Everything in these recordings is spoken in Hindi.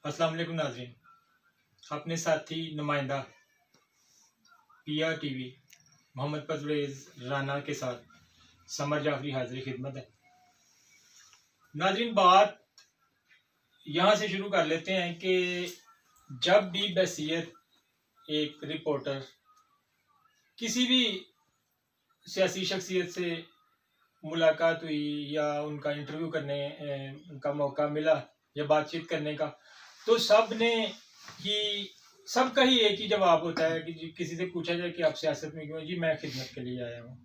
अस्सलाम वालेकुम नाज़रीन, अपने साथी नुमाइंदा PRTV मोहम्मद परवेज़ राना के साथ समर जाफरी हाजिर खिदमत है। नाज़रीन, बात यहाँ से शुरू कर लेते हैं कि जब भी बहसीयत एक रिपोर्टर किसी भी सियासी शख्सियत से मुलाकात हुई या उनका इंटरव्यू करने का मौका मिला या बातचीत करने का, तो सबका ही एक ही जवाब होता है कि किसी से पूछा जाए कि आप सियासत में क्यों? जी मैं खिदमत के लिए आया हूँ,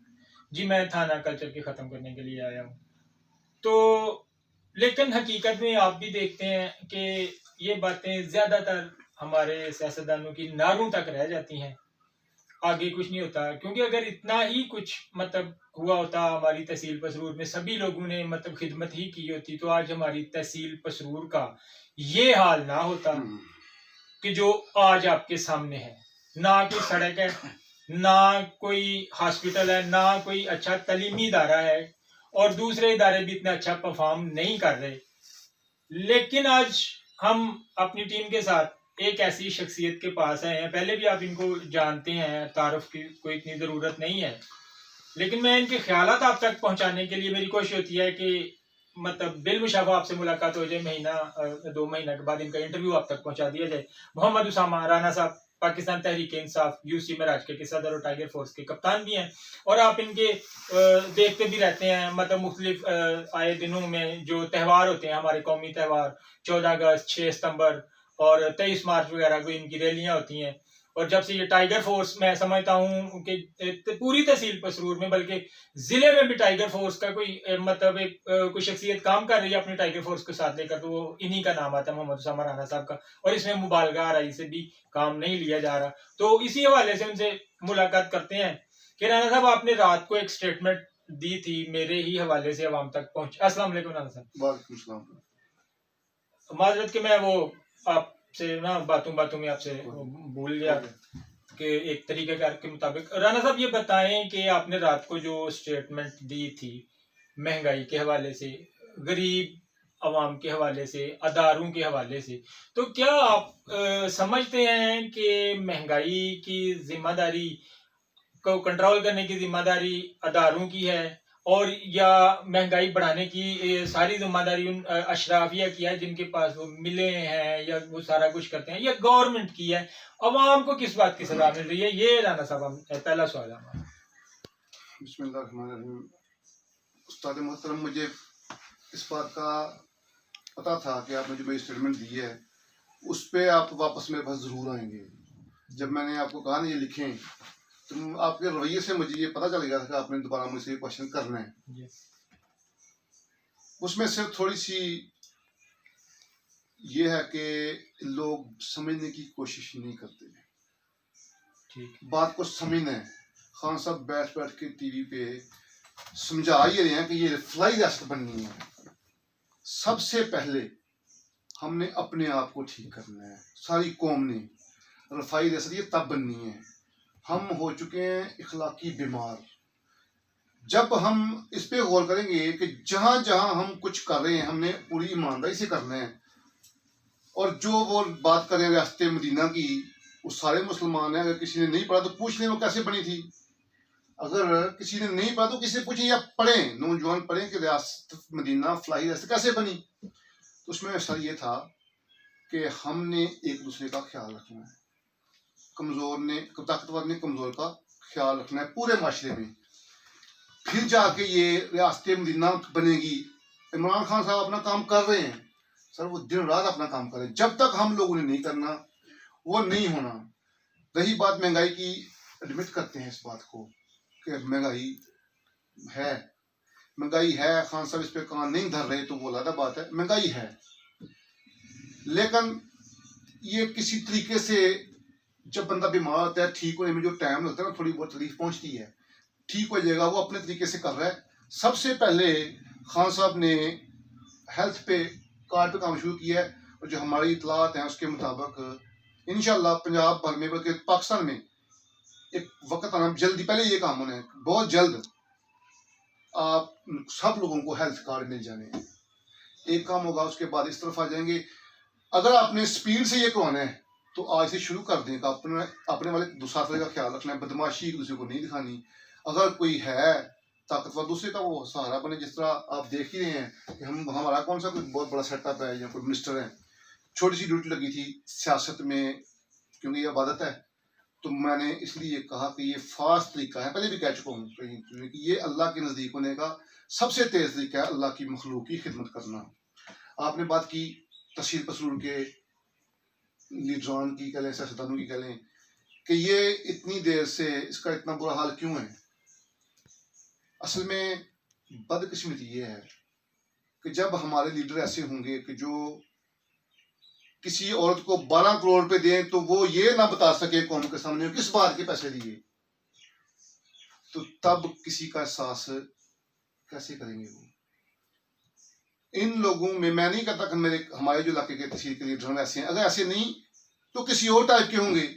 जी मैं थाना कल्चर के ख़त्म करने के लिए आया हूँ। तो लेकिन हकीकत में आप भी देखते हैं कि ये बातें ज़्यादातर हमारे सियासतदानों की नारों तक रह जाती हैं, आगे कुछ नहीं होता। क्योंकि अगर इतना ही कुछ हुआ होता हमारी तहसील पसरूर में, सभी लोगों ने खिदमत ही की होती, तो आज हमारी तहसील पसरूर का ये हाल ना होता कि जो आज आपके सामने है। ना कोई सड़क है, ना कोई हॉस्पिटल है, ना कोई अच्छा तालीमी इदारा है, और दूसरे इदारे भी इतना अच्छा परफॉर्म नहीं कर रहे। लेकिन आज हम अपनी टीम के साथ एक ऐसी शख्सियत के पास आए हैं। पहले भी आप इनको जानते हैं, तारुफ की कोई इतनी ज़रूरत नहीं है, लेकिन मैं इनके ख्यालात आप तक पहुंचाने के लिए मेरी कोशिश होती है कि बिलमुशाफा आपसे मुलाकात हो जाए, महीना 2 महीना के बाद इनका इंटरव्यू आप तक पहुंचा दिया जाए। मोहम्मद उसामा राना साहब पाकिस्तान तहरीक इंसाफ UC महराज के सदर और टाइगर फोर्स के कप्तान भी हैं, और आप इनके देखते भी रहते हैं। मुख्तलिफ आए दिनों में जो त्यौहार होते हैं, हमारे कौमी त्यौहार 14 अगस्त, 6 सितंबर और 23 मार्च वगैरह को इनकी रैलियां होती हैं। और जब से ये टाइगर फोर्स, मैं समझता हूँ कि पूरी तहसील पसरूर में, बल्कि जिले में भी टाइगर फोर्स का कोई शख्सियत काम कर रही है अपने टाइगर फोर्स के साथ लेकर, तो वो इन्हीं का नाम आता है, मोहम्मद उसामा राना साहब का। और इसमें मुबालगा आराई से भी काम नहीं लिया जा रहा। तो इसी हवाले से उनसे मुलाकात करते हैं कि राना साहब, आपने रात को एक स्टेटमेंट दी थी, मेरे ही हवाले से अवाम तक पहुंच। अस्सलाम वालेकुम राना साहब। वालेकुम सलाम। माजरत कि मैं वो आपसे ना बातों में आपसे भूल गया कि एक तरीक़ेकार के मुताबिक। राना साहब, ये बताएं कि आपने रात को जो स्टेटमेंट दी थी महंगाई के हवाले से, गरीब अवाम के हवाले से, अदारों के हवाले से, तो क्या आप समझते हैं कि महंगाई की जिम्मेदारी को कंट्रोल करने की जिम्मेदारी अदारों की है, और या महंगाई बढ़ाने की सारी जिम्मेदारी उन अशराफिया की है जिनके पास वो मिले हैं या वो सारा कुछ करते हैं, या गवर्नमेंट की है? अवाम को किस बात की सजा मिल रही है? ये राना साहब पहला सवाल है हमारा। बिस्मिल्लाहिर्रहमानिर्रहीम। उस्ताद मोहतरम, मुझे इस बात का पता था कि आपने जो मेरी स्टेटमेंट दी है उस पर आप वापस मेरे पास ज़रूर आएंगे। जब मैंने आपको कहा ना ये लिखें, तो आपके रवैये से मुझे ये पता चल गया था कि आपने दोबारा मुझसे ये क्वेश्चन करना है। उसमें सिर्फ थोड़ी सी ये है कि लोग समझने की कोशिश नहीं करते। ठीक, बात को समझना है। खान साहब बैठ बैठ के टीवी पे समझा ये रहे हैं कि ये फ्लाई रियासत बननी है। सबसे पहले हमने अपने आप को ठीक करना है। सारी कौम ने रफाई रियासत ये तब बननी है। हम हो चुके हैं इखलाकी बीमार। जब हम इस पे गौर करेंगे कि जहां जहां हम कुछ कर रहे हैं हमने पूरी ईमानदारी से करना है, और जो वो बात करें रियासत मदीना की, वो सारे मुसलमान हैं। अगर किसी ने नहीं पढ़ा तो पूछ लें वो कैसे बनी थी। अगर किसी ने नहीं पढ़ा तो किसी से पूछें या पढ़ें, नौजवान पढ़ें कि रियासत मदीना फलाही रियासत कैसे बनी। तो उसमें सर ये था कि हमने एक दूसरे का ख्याल रखना है। ताकतवर ने कमजोर का ख्याल रखना है पूरे माशरे में, फिर जाके ये रियासत मदीना बनेगी। इमरान खान साहब अपना काम कर रहे हैं सर, वो दिन रात अपना काम कर रहे हैं। जब तक हम लोगों ने नहीं करना वो नहीं होना। रही बात महंगाई की, एडमिट करते हैं इस बात को कि महंगाई है। खान साहब इस पे कान नहीं धर रहे तो वो अलग बात है, महंगाई है। लेकिन ये किसी तरीके से जब बंदा बीमार होता है, ठीक होने में जो टाइम लगता है ना, थोड़ी बहुत तकलीफ पहुंचती है। ठीक हो जाएगा, वो अपने तरीके से कर रहा है। सबसे पहले खान साहब ने हेल्थ पे कार्ड पे काम शुरू किया है, और जो हमारी इतलात हैं उसके मुताबिक इंशाल्लाह पंजाब भर में, बल्कि पाकिस्तान में एक वक्त आना जल्दी, पहले ये काम होना है, बहुत जल्द आप सब लोगों को हेल्थ कार्ड मिल जाने हैं। एक काम होगा, उसके बाद इस तरफ आ जाएंगे अगर आपने स्पीड से ये करवाना है तो आज से शुरू कर दें कि अपने अपने वाले दूसरा का ख्याल रखना है, बदमाशी एक दूसरे को नहीं दिखानी। अगर कोई है ताकतवर दूसरे का वो सहारा बने, जिस तरह आप देख ही रहे हैं कि हम हमारा कौन सा कोई बहुत बड़ा सेटअप है या कोई मिनिस्टर है, छोटी सी ड्यूटी लगी थी सियासत में, क्योंकि ये इबादत है तो मैंने इसलिए कहा कि ये फास्ट तरीका है, पहले भी कह चुका हूँ कहीं कि ये अल्लाह के नज़दीक होने का सबसे तेज तरीका है, अल्लाह की मखलूक की खिदमत करना। आपने बात की तहसील पसरूर के लीडरान की कह लें, सियासतदानों की कह लें कि ये इतनी देर से इसका इतना बुरा हाल क्यों है। असल में बदकिस्मती ये है कि जब हमारे लीडर ऐसे होंगे कि जो किसी औरत को 12 करोड़ रुपए दें तो वो ये ना बता सके कौम के सामने किस बात के पैसे दिए, तो तब किसी का एहसास कैसे करेंगे वो। इन लोगों में मैं नहीं कहता कि मेरे हमारे जो इलाके के तहसील के लीडर ऐसे हैं, अगर ऐसे नहीं तो किसी और टाइप के होंगे।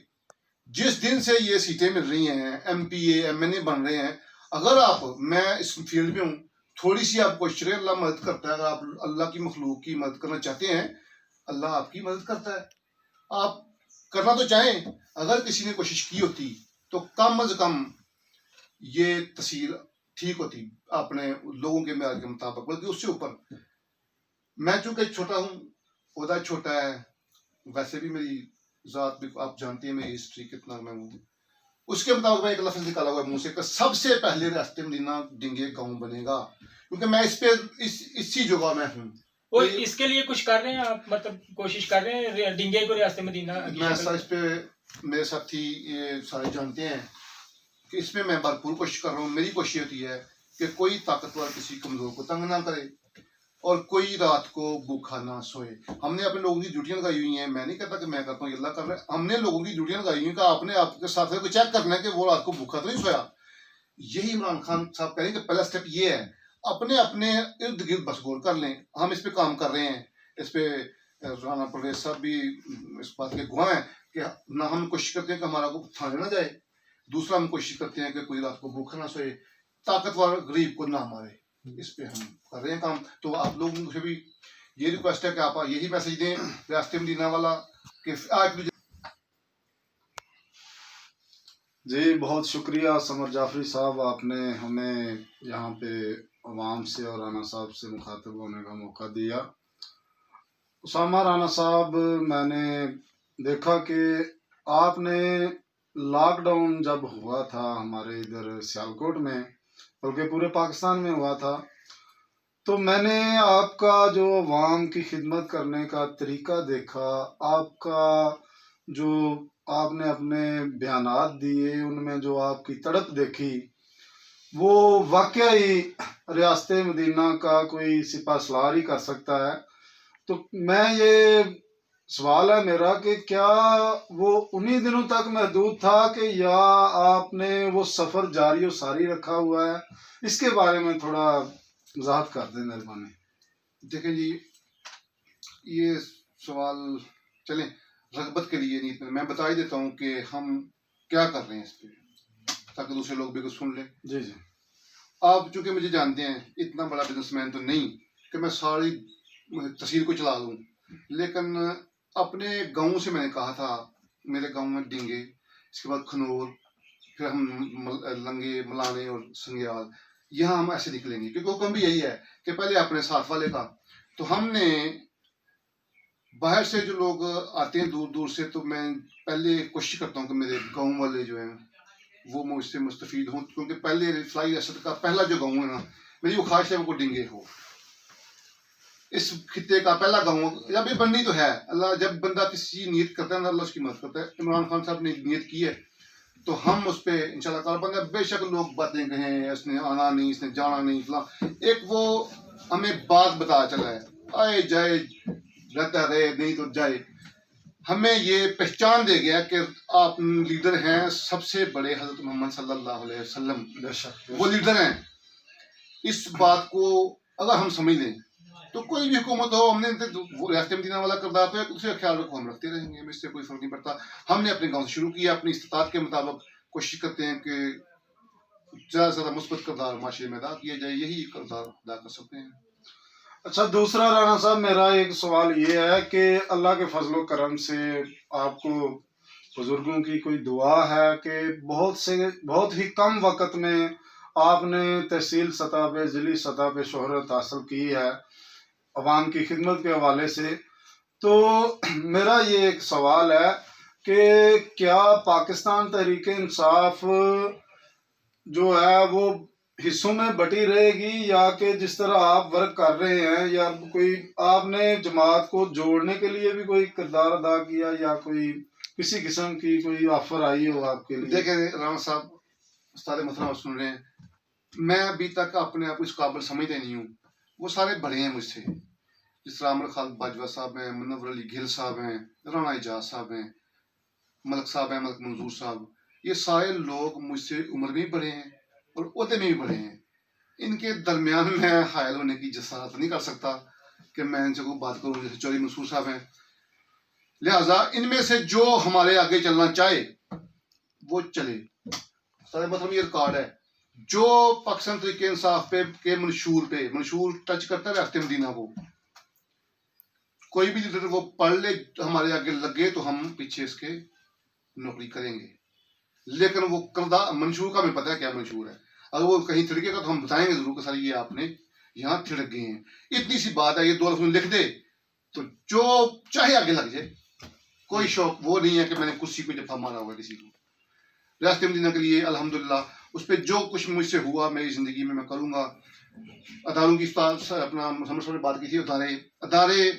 जिस दिन से ये सीटें मिल रही हैं, MPA MNA बन रहे हैं, अगर आप मैं इस फील्ड में हूँ, थोड़ी सी आप कोशिश करें, अल्लाह मदद करता है। अगर आप अल्लाह की मखलूक की मदद करना चाहते हैं, अल्लाह आपकी मदद करता है। आप करना तो चाहें, अगर किसी ने कोशिश की होती तो कम अज कम ये तहसील ठीक होती अपने लोगों के म्यार के मुताबिक, बल्कि उससे ऊपर। मैं चूंकि छोटा हूँ, ओहदा छोटा है, वैसे भी मेरी जात भी आप जानते हैं, मेरी हिस्ट्री कितना मैं हूँ, उसके मुताबिक मैं एक लफ्ज निकाला हुआ मुंह से कि सबसे पहले रास्ते मदीना डिंगे गांव बनेगा, क्योंकि मैं इस पे इसी जगह में हूँ। और इसके लिए कुछ कर रहे हैं आप, मतलब कोशिश कर रहे हैं डिंगे को रियासत मदीना? मैं ऐसा इस पे मेरे साथी ये सारे जानते हैं कि इसमें मैं भरपूर कोशिश कर रहा हूँ। मेरी कोशिश होती है कि कोई ताकतवर किसी कमजोर को तंग ना करे और कोई रात को भूखा ना सोए। हमने अपने लोगों की ड्यूटियां लगाई हुई हैं, मैं नहीं कहता कि मैं करता हूँ, अल्लाह कर रहा है। हमने लोगों की ड्यूटियां लगाई हुई हैं कि आपने आपके साथ को चेक करना है कि वो रात को भूखा तो नहीं सोया। यही इमरान खान साहब कह रहे हैं कि पहला स्टेप ये है, अपने अपने इर्द गिर्द बस गौर कर लें। हम इस पे काम कर रहे हैं, इस पे राना परवेज साहब भी इस बात के गवाह हैं कि ना हम कोशिश करते हैं कि हमारा को थाने ना जाए, दूसरा हम कोशिश करते हैं कि कोई रात को भूखा ना सोए, ताकतवर गरीब को ना मारे। इस पे हम कर रहे हैं काम। तो आप लोगों से भी ये रिक्वेस्ट है कि आप यही मैसेज दें रियासत मदीना वाला कि आज जी बहुत शुक्रिया समर जाफरी साहब, आपने हमें यहाँ पे अवाम से और राना साहब से मुखातिब होने का मौका दिया। उसामा राना साहब, मैंने देखा कि आपने लॉकडाउन जब हुआ था हमारे इधर सियालकोट में, बल्कि पूरे पाकिस्तान में हुआ था, तो मैंने आपका जो अवाम की खिदमत करने का तरीका देखा, आपका जो आपने अपने बयानात दिए, उनमें जो आपकी तड़प देखी, वो वाकई ही रियासत मदीना का कोई सिपहसालार ही कर सकता है। तो मैं ये सवाल है मेरा कि क्या वो उन्हीं दिनों तक महदूद था कि या आपने वो सफ़र जारी और सारी रखा हुआ है? इसके बारे में थोड़ा वजाहत कर दें मेहरबानी। देखें जी, ये सवाल चलें रगबत के लिए नहीं, मैं बता ही देता हूँ कि हम क्या कर रहे हैं इस पे, ताकि दूसरे लोग भी कुछ सुन लें। जी जी। आप चूंकि मुझे जानते हैं, इतना बड़ा बिजनेसमैन तो नहीं कि मैं सारी तहसील को चला दूँ, लेकिन अपने गाँव से मैंने कहा था, मेरे गाँव में डिंगे, इसके बाद खनौर, फिर हम लंगे, मलाने और संग्याल, यहाँ हम ऐसे निकलेंगे, क्योंकि हुक्म भी यही है कि पहले अपने साथ वाले का। तो हमने बाहर से जो लोग आते हैं दूर दूर से, तो मैं पहले कोशिश करता हूँ कि मेरे गाँव वाले जो हैं वो मुझसे मुस्तफीद हों, क्योंकि पहले फ्लाई असद का पहला जो गाँव है ना, मेरी वो ख्वाहिश है वो डिंगे हो। इस खित्ते का पहला गाँव जब भी बननी तो है, अल्लाह जब बंदा किसी नीयत करता है ना, अल्लाह उसकी मदद करता है। इमरान खान साहब ने नीयत की है तो हम उस पर इंशाल्लाह ताला बंदा, बेशक लोग बातें कहें इसने आना नहीं, इसने जाना नहीं, फला एक वो हमें बात बता चला है, आए जाए रहता रहे, नहीं तो जाए। हमें ये पहचान दे गया कि आप लीडर हैं, सबसे बड़े हजरत मोहम्मद सल्लल्लाहु अलैहि वसल्लम वो लीडर हैं। इस बात को अगर हम समझ लें तो कोई भी हुकूमत हो, हमने रियासत मदीना वाला किरदार तो है, उसका ख्याल रखो, हम रखते रहेंगे, हमें इससे कोई फर्क नहीं पड़ता। हमने अपने गाँव से शुरू किया, अपनी इस्तात के मुताबिक कोशिश करते हैं कि ज़्यादा से ज़्यादा मुस्बत किरदार माशरे में अदा किया जाए, यही किरदार अदा कर सकते हैं। अच्छा, दूसरा राणा साहब, मेरा एक सवाल ये है कि अल्लाह के फजलो करम से आपको बुजुर्गों की कोई दुआ है कि बहुत ही कम वक्त में आपने तहसील सतह पे, जिली सतह पे शोहरत हासिल की है अवाम की खिदमत के हवाले से। तो मेरा ये एक सवाल है कि क्या पाकिस्तान तहरीक इंसाफ जो है वो हिस्सों में बटी रहेगी, या कि जिस तरह आप वर्क कर रहे हैं, या कोई आपने जमात को जोड़ने के लिए भी कोई किरदार अदा किया, या कोई किसी किस्म की कोई ऑफर आई हो आपके लिए? देखें राणा साहब, उस्ताद मोहतरम सुन रहे हैं, मैं अभी तक अपने आप को इस काबिल समझते नहीं हूँ। वो सारे बड़े हैं मुझसे, जिस तरह अमर खालिद बाजवा साहब हैं, मुनव्वर अली गिल साहब हैं, राणा एजाज साहब हैं, मलक साहब हैं, मलक मंजूर साहब, ये सारे लोग मुझसे उम्र में भी बड़े हैं और ओहदे में भी बड़े हैं। इनके दरमियान में हायल होने की जसारत नहीं कर सकता कि मैं इनसे कोई बात करूँ। जैसे चौधरी मंसूर साहब हैं, लिहाजा इनमें से जो हमारे आगे चलना चाहे वो चले। सारे मतलब ये रिकॉर्ड है, जो पाकिस्तान तरीके इंसाफ पे के मंशूर टच करता है रास्ते मदीना को, कोई भी लीडर वो पढ़ ले, हमारे आगे लगे तो हम पीछे इसके नौकरी करेंगे। लेकिन वो करदा मंशूर का हमें पता है क्या मंशूर है। अगर वो कहीं थिड़केगा तो हम बताएंगे जरूर कि सर ये आपने यहाँ थिड़क गए हैं। इतनी सी बात है, ये 2 लफ्ज़ में लिख दे तो जो चाहे आगे लग जाए। कोई शौक वो नहीं है कि मैंने कुर्सी पे जफा मारा हुआ किसी को। रास्ते मदीना के लिए अल्हम्दुलिल्लाह उस पर जो कुछ मुझसे हुआ मेरी जिंदगी में मैं करूँगा। अदारों की अपना समझ बात की थी, अदारे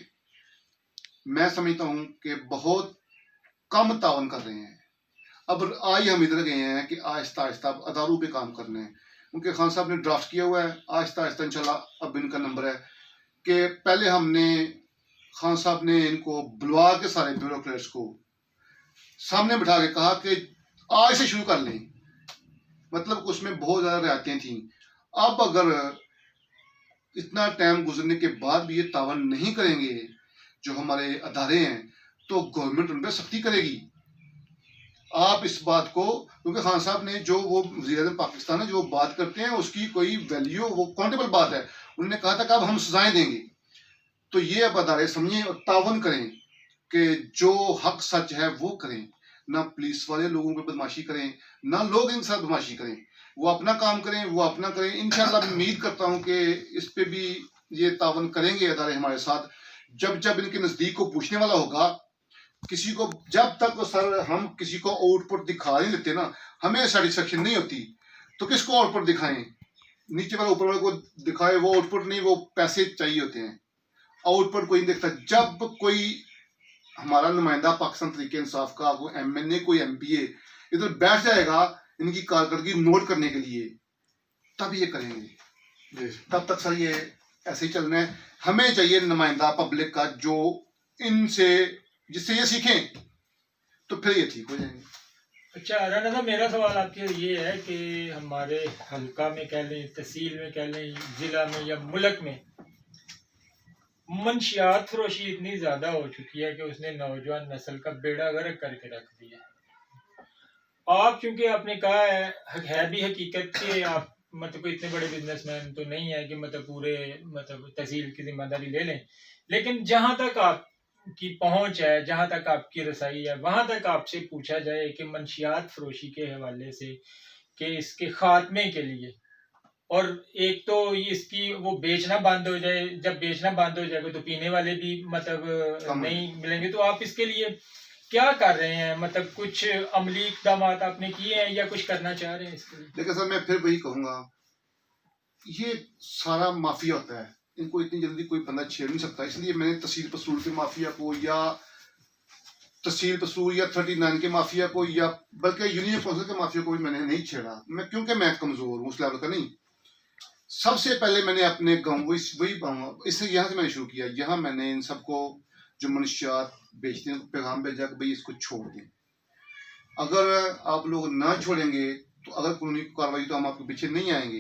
मैं समझता हूँ कि बहुत कम तावन कर रहे हैं। अब आज हम इधर गए हैं कि आहिस्ता आहिस्ता अदारों पे काम करने हैं। उनके खान साहब ने ड्राफ्ट किया हुआ है, आहिस्ता आहिस्ता इंशाल्लाह अब इनका नंबर है कि पहले हमने खान साहब ने इनको बुलवा के सारे ब्यूरोक्रेट्स को सामने बिठा के कहा कि आज से शुरू कर लें। मतलब उसमें बहुत ज़्यादा रियायतें थी। अब अगर इतना टाइम गुजरने के बाद भी ये तावन नहीं करेंगे जो हमारे अदारे हैं, तो गवर्नमेंट उन पर सख्ती करेगी। आप इस बात को, क्योंकि खान साहब ने जो वो वज़ीर-ए-आज़म पाकिस्तान है जो बात करते हैं उसकी कोई वैल्यू, वो काउंटेबल बात है। उन्होंने कहा था कि अब हम सजाएं देंगे। तो ये अब अदारे समझें और तावन करें कि जो हक सच है वो करें, ना पुलिस वाले लोगों पर बदमाशी करें, ना लोग इनके साथ बदमाशी करें। वो अपना काम करें, वो अपना करें। इंशाल्लाह मैं उम्मीद करता हूँ कि इस पे भी ये तावन करेंगे अदारे हमारे साथ। जब जब इनके नज़दीक को पूछने वाला होगा किसी को, जब तक तो सर हम किसी को आउटपुट दिखा नहीं देते ना, हमें सेटिस्फेक्शन नहीं होती। तो किसको आउटपुट दिखाएं? नीचे वाले ऊपर वाले को दिखाए, वो आउटपुट नहीं, वो पैसे चाहिए होते हैं। आउटपुट कोई नहीं देखता। जब कोई हमारा नुमाइंदा पाकिस्तान तरीके इंसाफ का, कोई MNA, कोई MPA इधर बैठ जाएगा इनकी कारकर्दगी नोट करने के लिए, तब ये करेंगे। तब तक सर ये ऐसे ही चलना है। हमें चाहिए नुमाइंदा पब्लिक का जो इनसे, जिससे ये सीखें, तो फिर ये ठीक हो जाएंगे। अच्छा राणा साहब, मेरा सवाल आपके ये है कि हमारे हल्का में कह लें, तहसील में कह लें, जिला में या मुल्क में मंशियात फरोशी इतनी ज्यादा हो चुकी है कि उसने नौजवान नस्ल का बेड़ा गर्क करके रख दिया। आप चूंकि आपने कहा है भी हकीकत कि आप मतलब कोई इतने बड़े बिजनेसमैन तो नहीं है कि मतलब पूरे मतलब तहसील की जिम्मेदारी ले लें, लेकिन जहां तक आपकी पहुंच है, जहां तक आपकी रसाई है, वहां तक आपसे पूछा जाए कि मंशियात फरोशी के हवाले से कि इसके खात्मे के लिए, और एक तो इसकी वो बेचना बंद हो जाए, जब बेचना बंद हो जाएगा तो पीने वाले भी मतलब नहीं मिलेंगे, तो आप इसके लिए क्या कर रहे हैं? मतलब कुछ अमली इकदाम आपने किए हैं या कुछ करना चाह रहे हैं इसके लिए? देखिए सर, मैं फिर वही कहूँगा, ये सारा माफिया होता है, इनको इतनी जल्दी कोई बंदा छेड़ नहीं सकता। इसलिए मैंने तहसील पसूल के माफिया को, या तहसील पसूल या 39 के माफिया को, या बल्कि यूनियन काउंसिल के माफिया को भी मैंने नहीं छेड़ा। मैं क्योंकि मैं कमजोर हूँ उस लेवल का नहीं। सबसे पहले मैंने अपने गाँव, वही इससे यहाँ से मैंने शुरू किया। यहाँ मैंने इन सबको जो मनुष्यात बेचते हैं पैगाम भेजा कि भाई इसको छोड़ दें। अगर आप लोग ना छोड़ेंगे तो अगर कानूनी कार्रवाई तो हम आपके पीछे नहीं आएंगे,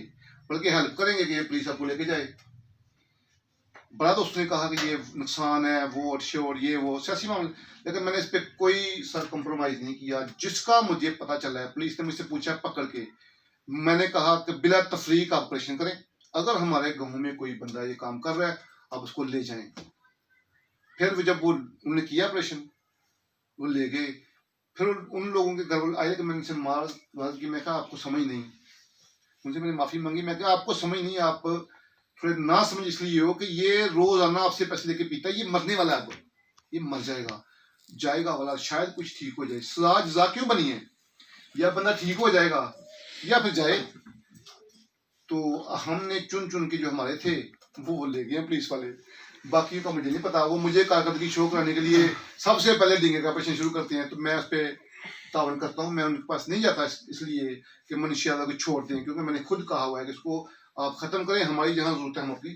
बल्कि हेल्प करेंगे कि ये पुलिस आपको लेके जाए। बड़ा दोस्त ने कहा कि ये नुकसान है, वो और ये वो सियासी मामले, लेकिन मैंने इस पर कोई सर कंप्रोमाइज नहीं किया। जिसका मुझे पता चला है, पुलिस ने मुझसे पूछा पकड़ के, मैंने कहा कि बिला तफरीक ऑपरेशन करें। अगर हमारे गाँव में कोई बंदा ये काम कर रहा है आप उसको ले जाएं। फिर वो जब वो उन्होंने किया ऑपरेशन, वो ले गए, फिर उन लोगों के घर आए कि मैंने उनसे बात की, मैं कहा आपको समझ नहीं, उनसे मैंने माफ़ी मांगी, मैं कहा आपको समझ नहीं, आप थोड़े ना समझ इसलिए हो कि ये रोजाना आपसे पैसे लेके पीता है, ये मरने वाला है, अब ये मर जाएगा, जाएगा वाला, शायद कुछ ठीक हो जाए, सजा जजा क्यों बनी है, या बंदा ठीक हो जाएगा या फिर जाए। तो हमने चुन चुन के जो हमारे थे वो ले गए पुलिस वाले, बाकी का मुझे नहीं पता। वो मुझे कारकर्दगी शो कराने के लिए सबसे पहले डिंगे का ऑपरेशन शुरू करते हैं, तो मैं उस पर तावन करता हूँ, मैं उनके पास नहीं जाता इसलिए कि मनुष्य को छोड़ दें, क्योंकि मैंने खुद कहा हुआ है कि इसको आप ख़त्म करें, हमारी जहाँ ज़रूरत है हम आपकी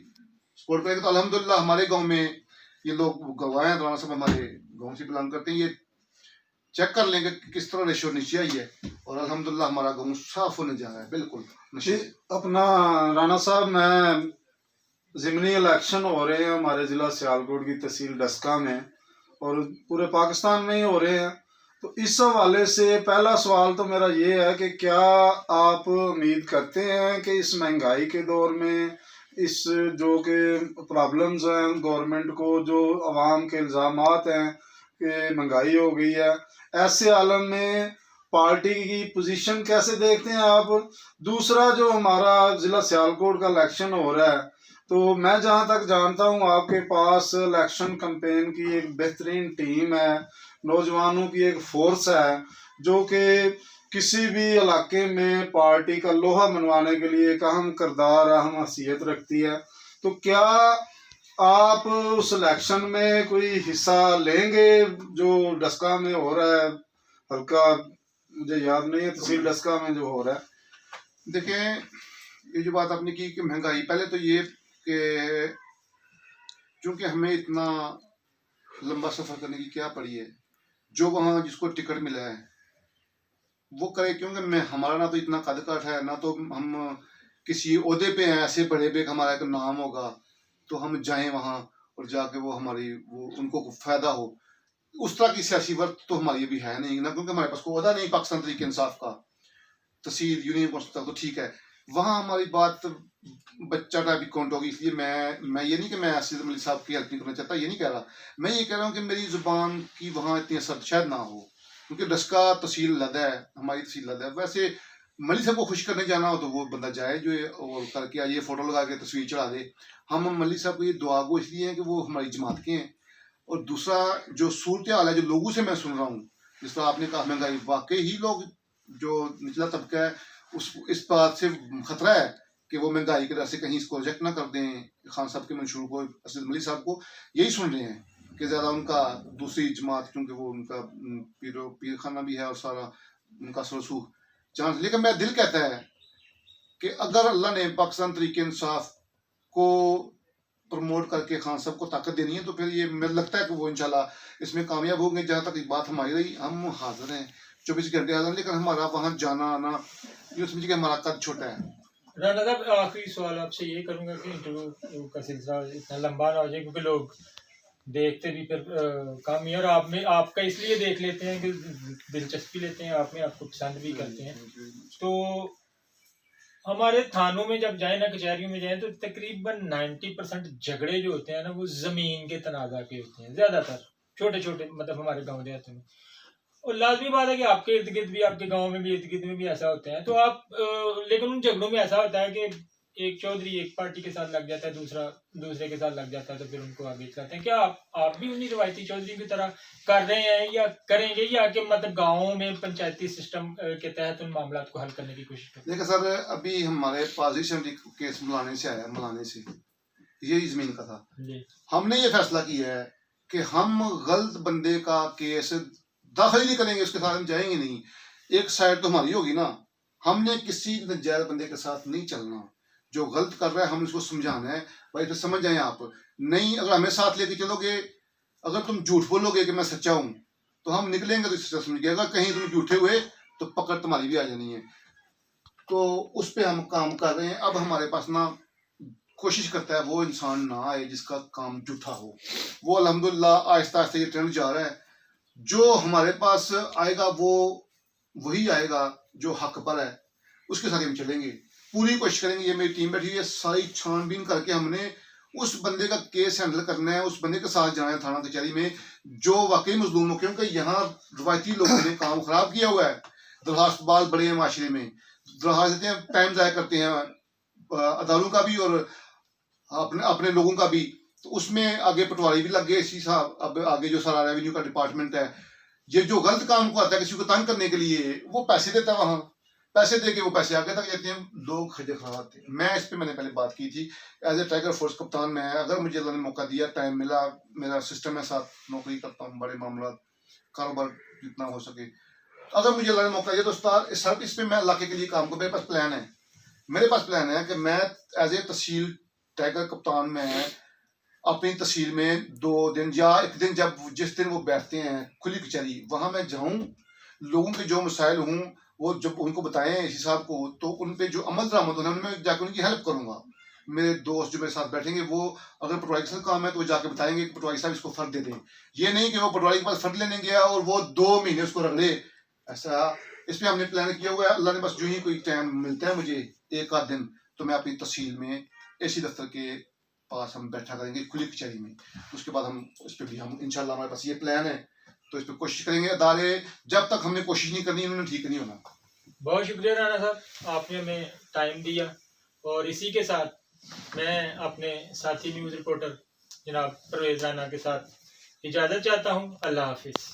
सपोर्ट करेंगे। तो अल्हम्दुलिल्लाह हमारे गाँव में ये लोग गवाह हैं, राणा साहब हमारे गाँव से बिलोंग करते हैं, ये चेक कर लेंगे कि किस तरह रेशो नीचे आई है, और अल्हम्दुलिल्लाह हमारा गाँव साफ होने जा रहा है बिल्कुल नशे से। अपना राणा साहब, मैं ज़िमनी इलेक्शन हो रहे हैं हमारे ज़िला सियालकोट की तहसील डस्का में, और पूरे पाकिस्तान में ही हो रहे हैं। तो इस हवाले से पहला सवाल तो मेरा ये है कि क्या आप उम्मीद करते हैं कि इस महंगाई के दौर में, इस जो कि प्रॉब्लम्स हैं गवर्नमेंट को, जो अवाम के इल्ज़ामात हैं कि महंगाई हो गई है, ऐसे आलम में पार्टी की पोजीशन कैसे देखते हैं आप? दूसरा, जो हमारा ज़िला सियालकोट का इलेक्शन हो रहा है, तो मैं जहाँ तक जानता हूँ आपके पास इलेक्शन कैंपेन की एक बेहतरीन टीम है, नौजवानों की एक फोर्स है, जो कि किसी भी इलाके में पार्टी का लोहा मनवाने के लिए एक अहम किरदार, अहम हैसियत रखती है। तो क्या आप उस इलेक्शन में कोई हिस्सा लेंगे जो डस्का में हो रहा है? हल्का मुझे याद नहीं है तहसील डस्का में जो हो रहा है। देखें, ये जो बात आपने की कि महंगाई, पहले तो ये कि चूंकि हमें इतना लंबा सफर करने की क्या पड़ी है, जो वहाँ जिसको टिकट मिला है वो करे, क्योंकि मैं हमारा ना तो इतना कद काठ है, ना तो हम किसी ओहदे पे हैं ऐसे बड़े पे हमारा एक नाम होगा तो हम जाएं वहाँ और जाके वो हमारी वो उनको फायदा हो, उस तरह की सियासी वर्क तो हमारी अभी है नहीं ना, क्योंकि हमारे पास को ओहदा नहीं पाकिस्तान तहरीक इंसाफ का, तहसील यूनियन कौंसिल तक तो ठीक है, वहाँ हमारी बात बच्चा टाइप की काउंट होगी। इसलिए मैं ये नहीं कि मैं आसिफ अली साहब की हेल्प नहीं करना चाहता, ये नहीं कह रहा, मैं ये कह रहा हूँ कि मेरी जुबान की वहाँ इतनी असर शायद ना हो, क्योंकि डस्का तहसील लद है, हमारी तहसील लद है। वैसे मलिक साहब को खुश करने जाना हो तो वो बंदा जाए जो और करके आइए, फोटो लगा के तस्वीर चढ़ा दे। हम मलिक साहब को ये दुआ गो इसलिए है कि वो हमारी जमात के हैं, और दूसरा जो सूरत हाल है जो लोगों से मैं सुन रहा हूँ, जिस तरह आपने कहा महंगाई, वाकई ही लोग जो निचला तबका है उस इस बात से खतरा है कि वो महंगाई की वजह से कहीं इसको रिजेक्ट ना कर दें खान साहब के मंशूर को, असद मलिक साहब को। यही सुन रहे हैं कि ज़्यादा उनका दूसरी जमात, क्योंकि वो उनका पीर खाना भी है और सारा उनका सरसूख चांस। लेकिन मेरा दिल कहता है कि अगर अल्लाह ने पाकिस्तान तरीके इंसाफ को प्रमोट करके खान साहब को ताकत देनी है तो फिर ये मुझे लगता है कि वो इंशाल्लाह इसमें कामयाब होंगे। जहाँ तक बात हमारी रही, हम हाजिर हैं 24 घंटे हाजिर, लेकिन हमारा वहाँ जाना आना ये समझिए कि हमारा कद छोटा है। राणा साहब, आखिरी सवाल आपसे ये करूंगा कि इंटरव्यू का सिलसिला इतना लंबा ना हो जाए, क्योंकि लोग देखते भी फिर कम ही, और आप में आपका इसलिए देख लेते हैं कि दिलचस्पी लेते हैं आप में, आपको पसंद भी करते हैं। तो हमारे थानों में जब जाए ना, कचहरियों में जाए, तो तकरीबन 90% झगड़े जो होते हैं ना वो जमीन के तनाजा के होते हैं, ज्यादातर छोटे छोटे, मतलब हमारे गाँव देहात में। और लाजमी बात है कि आपके इर्द गिर्द भी, आपके गांव में भी, इर्द गिर्द में भी ऐसा होता है। तो आप लेकिन उन झगड़ों में ऐसा होता है कि एक चौधरी एक पार्टी के साथ लग जाता है, दूसरा दूसरे के साथ लग जाता है, तो फिर उनको आगे चलाते हैं। क्या आप भी उन्हीं रवायती चौधरी की तरह कर रहे हैं या करेंगे, या कि मतलब गाँव में पंचायती सिस्टम के तहत उन मामला को हल करने की कोशिश करें? देखिए सर, अभी हमारे पास रिसेंटली केस मलाने से आया, मलाने से यही जमीन का था। हमने ये फैसला किया है कि हम गलत बंदे का केस दाखिल ही नहीं करेंगे, उसके साथ हम जाएंगे नहीं। एक साइड तो हमारी होगी ना, हमने किसी नाजायज बंदे के साथ नहीं चलना। जो गलत कर रहा है हम उसको समझाना है, भाई तो समझ जाए आप। नहीं, अगर हमें साथ लेके चलोगे, अगर तुम झूठ बोलोगे कि मैं सच्चा हूँ तो हम निकलेंगे तो सच्चा समझ गए, अगर कहीं तुम झूठे हुए तो पकड़ तुम्हारी भी आ जानी है। तो उस पर हम काम कर रहे हैं। अब हमारे पास ना कोशिश करता है वो इंसान ना आए जिसका काम झूठा हो। वो अल्हम्दुलिल्लाह आहिस्ता आहिस्ता ये ट्रेंड जा रहा है। जो हमारे पास आएगा वो वही आएगा जो हक पर है, उसके साथ हम चलेंगे, पूरी कोशिश करेंगे। ये मेरी टीम बैठी हुई है, सारी छानबीन करके हमने उस बंदे का केस हैंडल करना है, उस बंदे के साथ जाना है थाना कचहरी में जो वाकई मजलूम हो, क्योंकि यहाँ रवायती लोगों ने काम खराब किया हुआ है। दरखास्त बाल बड़े हैं माशरे में, दरखास्त देते हैं, टाइम ज़ाया करते हैं अदालतों का भी और अपने अपने लोगों का भी। तो उसमें आगे पटवारी भी लग गए इसी साहब। अब आगे जो सारा रेवेन्यू का डिपार्टमेंट है, ये जो गलत काम को आता है किसी को तंग करने के लिए, वो पैसे देता है, वहाँ पैसे दे के वो पैसे आगे तक जाते हैं, लोग खजे खराब आते हैं। मैं इस पे मैंने पहले बात की थी, एज ए टाइगर फोर्स कप्तान मैं, अगर मुझे अल्लाह ने मौका दिया, टाइम मिला, मेरा सिस्टम है साथ नौकरी करता हूँ, बड़े मामला कारोबार जितना हो सके, अगर मुझे अल्लाह ने मौका दिया तो सर इस पे मैं इलाके के लिए काम करूँ। मेरे पास प्लान है कि मैं एज ए तहसील टाइगर कप्तान में अपनी तहसील में 2 दिन या 1 दिन, जब जिस दिन वो बैठते हैं खुली कचहरी, वहाँ मैं जाऊँ, लोगों के जो मसाइल हों वो जब उनको बताएं इसी साहब को, तो उन पे जो अमल दरामद होना उनमें जाकर उनकी हेल्प करूँगा। मेरे दोस्त जो मेरे साथ बैठेंगे वो अगर पटवारी के साथ काम है तो वो जाके बताएंगे कि पटवारी साहब इसको फर्द दे दें। ये नहीं कि वो पटवारी के पास फर्द लेने गया और वो 2 महीने उसको रगड़े, ऐसा। इस पर हमने प्लान किया हुआ है। अल्लाह ने बस जो ही कोई टाइम मिलता है मुझे 1 आध दिन, तो मैं अपनी तहसील में एसी दफ्तर के पास हम बैठा करेंगे खुली कचहरी में। उसके बाद हम उस पर भी हम इंशाल्लाह, हमारे पास ये प्लान है, तो इस पर कोशिश करेंगे। अदारे जब तक हमने कोशिश नहीं करनी उन्होंने ठीक नहीं होना। बहुत शुक्रिया राणा साहब, आपने हमें टाइम दिया। और इसी के साथ मैं अपने साथी न्यूज़ रिपोर्टर जनाब परवेज़ राणा के साथ इजाज़त चाहता हूँ। अल्लाह हाफिज़।